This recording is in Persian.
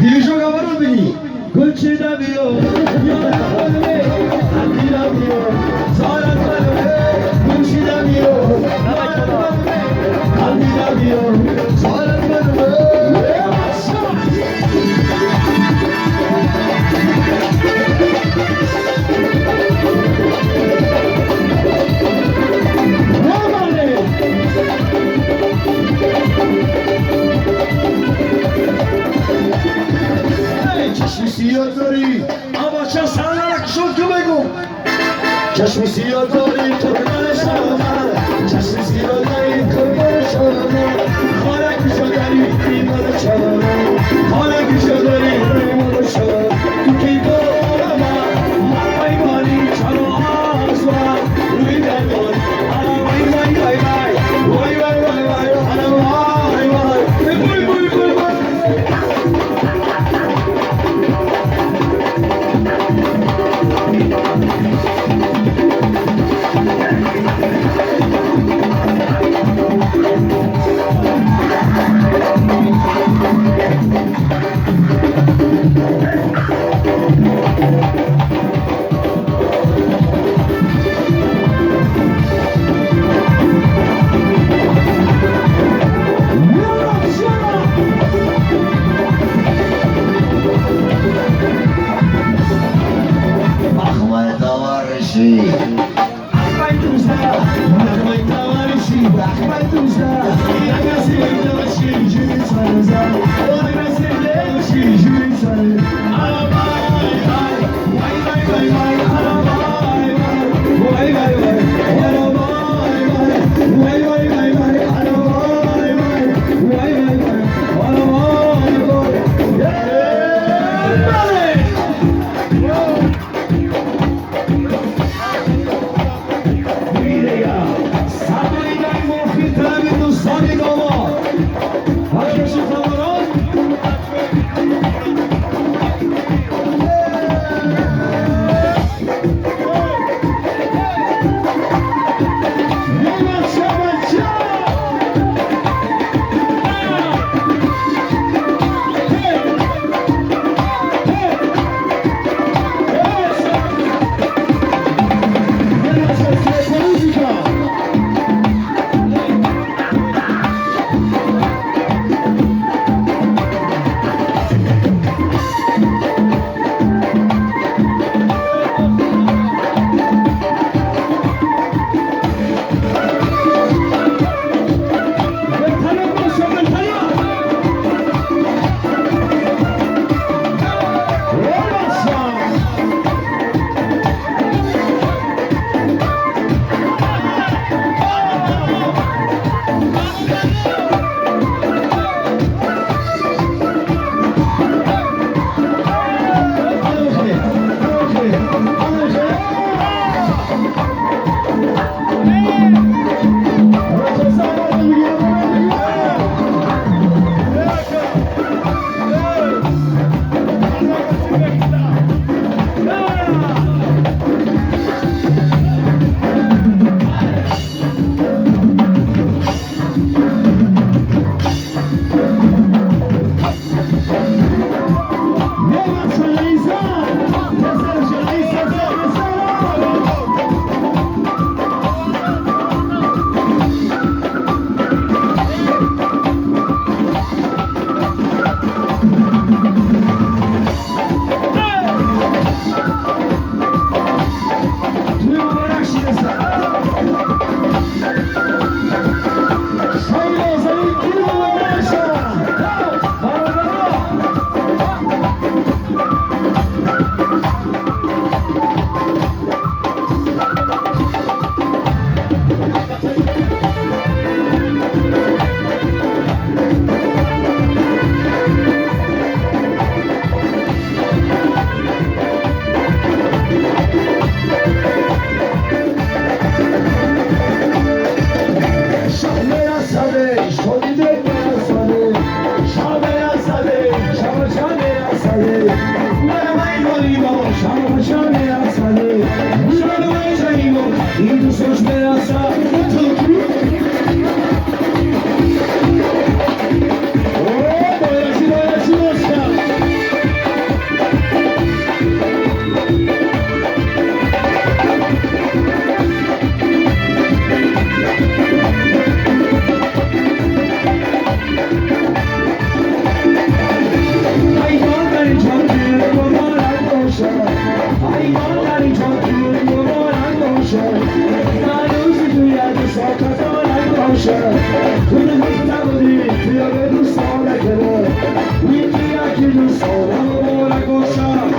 Division Gavarul bini. Gulchida biyo, yarabalme, andira biyo, zarabalme, gulchida biyo, yarabalme, andira biyo, zarabalme. چشمی سیاه داری اما چه سرنک شد که بگو چشمی سیاه داری تو من شما چشمی سیاه داری تو من شما حالا کجا داری ایمان شما حالا کجا داری ایمان شما تو کی دارم من ایمانی چرا آسوا روی دندان وای وای وای وای وای وای وای وای وای وای خود نبودی توی به دوستانه کنه یکی یکی دوستانه مبارک باشم